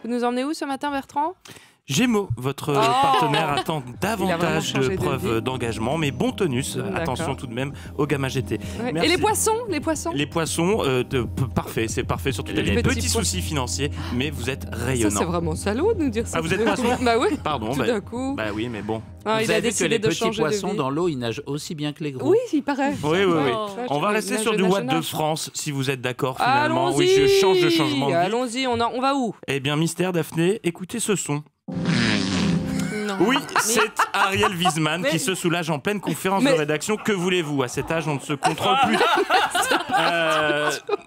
nous emmenez où ce matin, Bertrand ? Gémeaux, votre partenaire attend davantage de preuves d'engagement, mais bon tonus, attention tout de même au Gamma GT. Ouais. Et les poissons Les poissons, parfait, c'est parfait, surtout il y a des petits soucis financiers, mais vous êtes rayonnant. Ça, c'est vraiment salaud de nous dire ça. Ah, vous êtes poisson ? Bah oui, pardon, tout d'un coup. Bah oui, mais bon. Ah, vous avez vu que les petits poissons dans l'eau, ils nagent aussi bien que les gros. Oui, il paraît. Oui. On va rester sur du Watt de France, si vous êtes d'accord finalement. Oui, je change de changement de vie. Allons-y, on va où ? Eh bien, mystère, Daphné, écoutez ce son. Oui, c'est Ariel Wiesman qui se soulage en pleine conférence de rédaction. Que voulez-vous ? À cet âge, on ne se contrôle plus.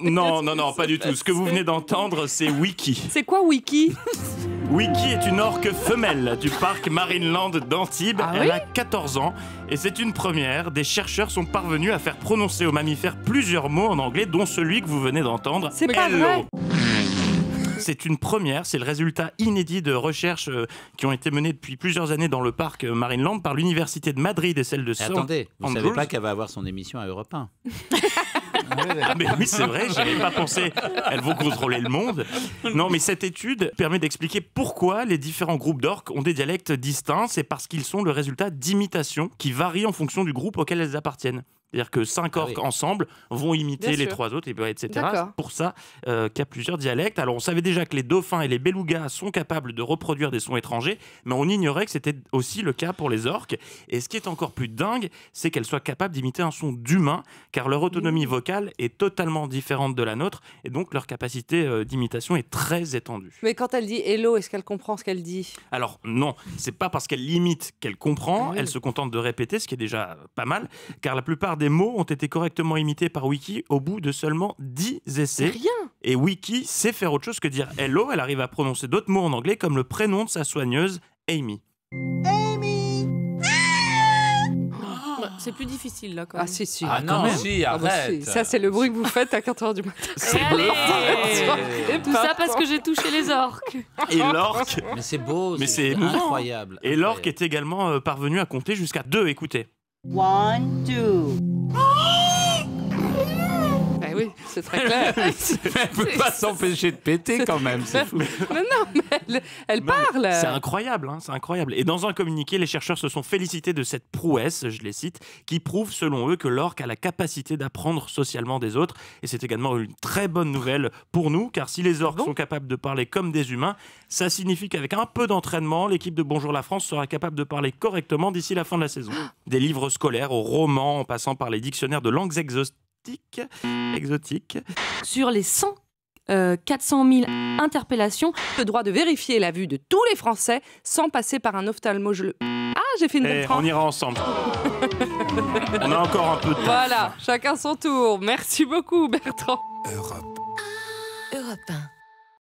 Non, pas du tout. Ce que vous venez d'entendre, c'est Wiki. C'est quoi Wiki ? Wiki est une orque femelle du parc Marineland d'Antibes. Elle a 14 ans et c'est une première. Des chercheurs sont parvenus à faire prononcer aux mammifères plusieurs mots en anglais, dont celui que vous venez d'entendre. C'est pas vrai. C'est une première, c'est le résultat inédit de recherches qui ont été menées depuis plusieurs années dans le parc Marineland par l'université de Madrid et celle de St. Attendez, vous ne savez pas qu'elle va avoir son émission à Europe 1 ? Mais oui, c'est vrai, je n'avais pas pensé. Elles vont contrôler le monde. Non, mais cette étude permet d'expliquer pourquoi les différents groupes d'orques ont des dialectes distincts. C'est parce qu'ils sont le résultat d'imitations qui varient en fonction du groupe auquel elles appartiennent. C'est-à-dire que 5 orques ensemble vont imiter les 3 autres, etc. C'est pour ça qu'il y a plusieurs dialectes. Alors on savait déjà que les dauphins et les belugas sont capables de reproduire des sons étrangers, mais on ignorait que c'était aussi le cas pour les orques. Et ce qui est encore plus dingue, c'est qu'elles soient capables d'imiter un son d'humain, car leur autonomie vocale est totalement différente de la nôtre, et donc leur capacité d'imitation est très étendue. Mais quand elle dit hello, est-ce qu'elle comprend ce qu'elle dit ? Alors non, c'est pas parce qu'elle imite qu'elle comprend, elle se contente de répéter, ce qui est déjà pas mal, car la plupart des mots ont été correctement imités par Wiki au bout de seulement 10 essais. Rien. Et Wiki sait faire autre chose que dire hello, elle arrive à prononcer d'autres mots en anglais comme le prénom de sa soigneuse, Amy. C'est plus difficile là quand même. Ah si. Ah non, si, arrête. Ça c'est le bruit que vous faites à 4h du matin. Tout ça parce que j'ai touché les orques. Et l'orque... Mais c'est beau, c'est incroyable. Et l'orque est également parvenu à compter jusqu'à 2, écoutez. 1, 2. Ben oui, c'est très clair. Elle ne peut pas s'empêcher de péter quand même, c'est fou. Mais elle parle. C'est incroyable, c'est incroyable. Et dans un communiqué, les chercheurs se sont félicités de cette prouesse, je les cite, qui prouve selon eux que l'orque a la capacité d'apprendre socialement des autres. Et c'est également une très bonne nouvelle pour nous, car si les orques sont capables de parler comme des humains, ça signifie qu'avec un peu d'entraînement, l'équipe de Bonjour la France sera capable de parler correctement d'ici la fin de la saison. Des livres scolaires aux romans, en passant par les dictionnaires de langues exotiques. Sur les 400 000 interpellations, le droit de vérifier la vue de tous les Français sans passer par un ophtalmologue. Ah, j'ai fait une bonne tranche. On ira ensemble. On a encore un peu de temps. Voilà, chacun son tour. Merci beaucoup, Bertrand. Europe 1.